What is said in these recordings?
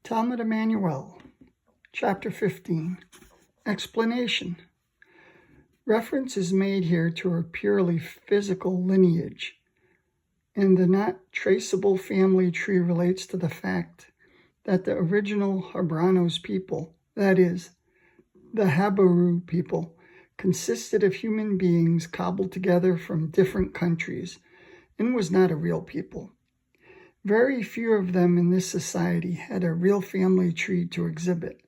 Talmud Jmmanuel, Chapter 15, Explanation. Reference is made here to a purely physical lineage, and the not traceable family tree relates to the fact that the original Hebranos people, that is, the Hebrew people, consisted of human beings cobbled together from different countries and was not a real people. Very few of them in this society had a real family tree to exhibit,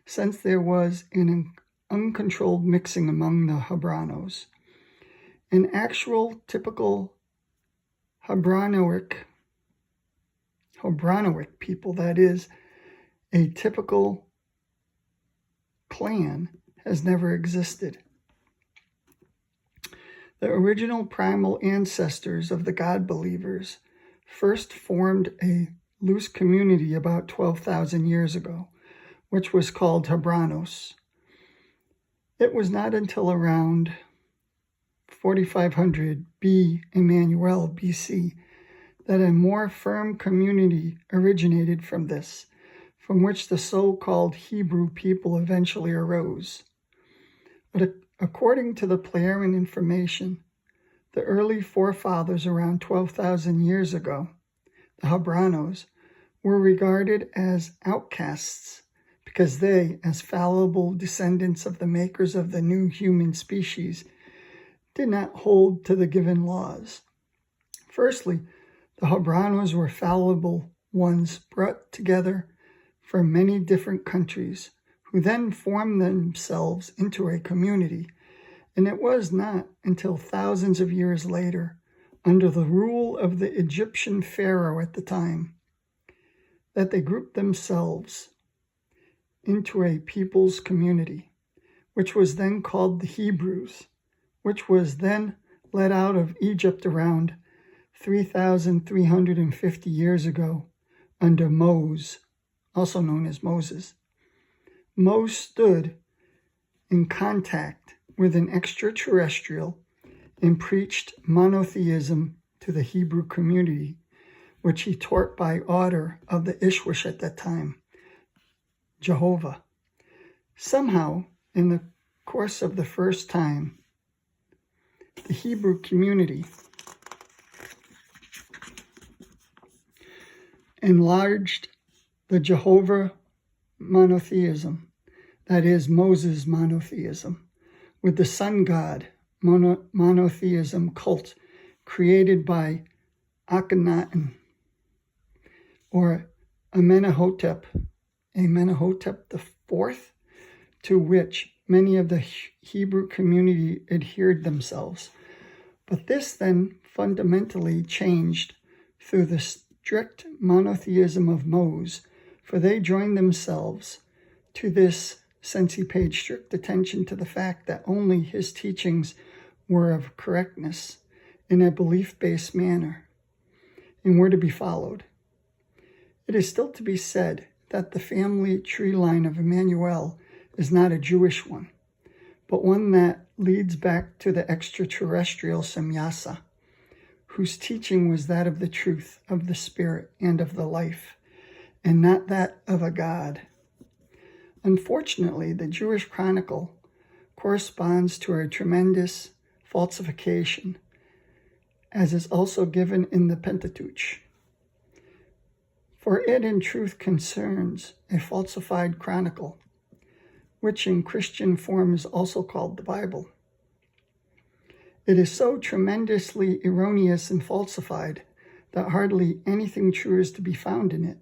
since there was an uncontrolled mixing among the Hebranos. An actual typical Hebranoic people, that is, a typical clan, has never existed. The original primal ancestors of the God believers first formed a loose community about 12,000 years ago, which was called Hebranos. It was not until around 4500 Jmmanuel BC that a more firm community originated from this, from which the so-called Hebrew people eventually arose. But according to the Pleiadian information, the early forefathers around 12,000 years ago, the Hebranos, were regarded as outcasts because they, as fallible descendants of the makers of the new human species, did not hold to the given laws. Firstly, the Hebranos were fallible ones brought together from many different countries, who then formed themselves into a community. And it was not until thousands of years later, under the rule of the Egyptian pharaoh at the time, that they grouped themselves into a people's community, which was then called the Hebrews, which was then led out of Egypt around 3,350 years ago under Moses, also known as Moses. Moses stood in contact with an extraterrestrial and preached monotheism to the Hebrew community, which he taught by order of the Ishwish at that time, Jehovah. Somehow, in the course of the first time, the Hebrew community enlarged the Jehovah monotheism, that is, Moses monotheism, with the sun god monotheism cult created by Akhenaten, or Amenhotep IV, to which many of the Hebrew community adhered themselves. But this then fundamentally changed through the strict monotheism of Moses, for they joined themselves to this since he paid strict attention to the fact that only his teachings were of correctness in a belief-based manner and were to be followed. It is still to be said that the family tree line of Emmanuel is not a Jewish one, but one that leads back to the extraterrestrial Samyasa, whose teaching was that of the truth, of the spirit, and of the life, and not that of a god. Unfortunately, the Jewish Chronicle corresponds to a tremendous falsification, as is also given in the Pentateuch. For it in truth concerns a falsified chronicle, which in Christian form is also called the Bible. It is so tremendously erroneous and falsified that hardly anything true is to be found in it.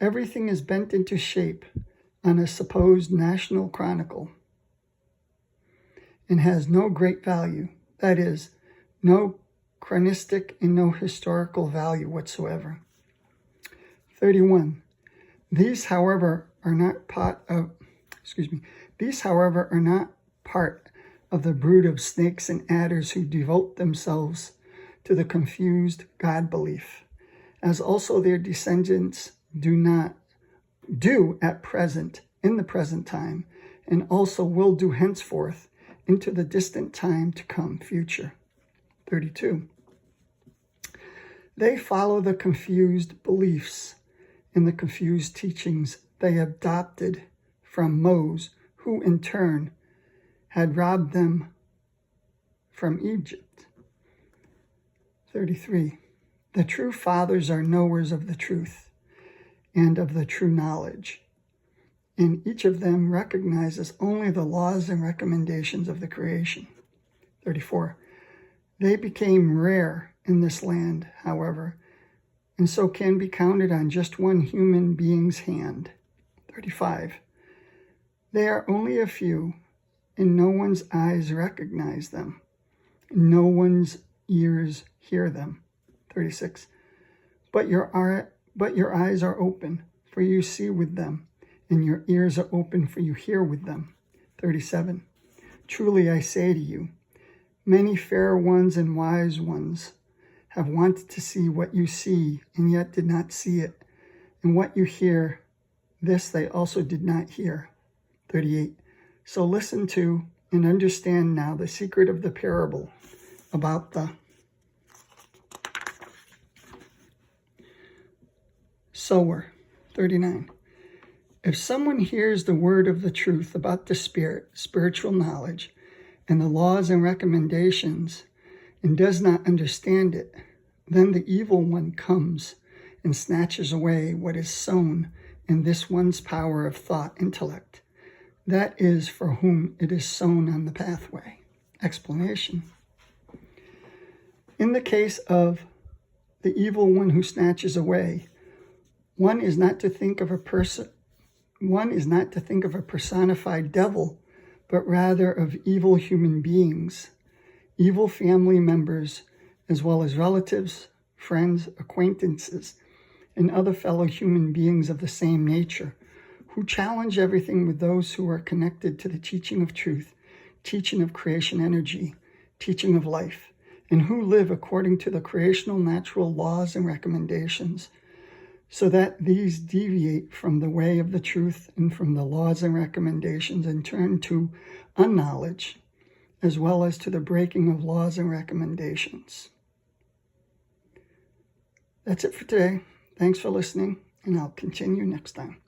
Everything is bent into shape on a supposed national chronicle and has no great value, that is, no chronistic and no historical value whatsoever. 31. These, however, are not part of the brood of snakes and adders who devote themselves to the confused God belief, as also their descendants do at present, in the present time, and also will do henceforth into the distant time to come, future. 32. They follow the confused beliefs in the confused teachings they adopted from Moses, who in turn had robbed them from Egypt. 33. The true fathers are knowers of the truth and of the true knowledge, and each of them recognizes only the laws and recommendations of the creation. 34. They became rare in this land, however, and so can be counted on just one human being's hand. 35. They are only a few, and no one's eyes recognize them. No one's ears hear them. 36. But your eyes are open, for you see with them, and your ears are open, for you hear with them. 37. Truly I say to you, many fair ones and wise ones have wanted to see what you see, and yet did not see it, and what you hear, this they also did not hear. 38. So listen to and understand now the secret of the parable about the sower. 39. If someone hears the word of the truth about the Spirit, spiritual knowledge, and the laws and recommendations, and does not understand it, then the evil one comes and snatches away what is sown in this one's power of thought intellect. That is for whom it is sown on the pathway. Explanation. In the case of the evil one who snatches away, one is not to think of a personified devil, but rather of evil human beings, evil family members, as well as relatives, friends, acquaintances, and other fellow human beings of the same nature, who challenge everything with those who are connected to the teaching of truth, teaching of creation energy, teaching of life, and who live according to the creational natural laws and recommendations, so that these deviate from the way of the truth and from the laws and recommendations and turn to unknowledge, as well as to the breaking of laws and recommendations. That's it for today. Thanks for listening, and I'll continue next time.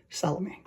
Salome.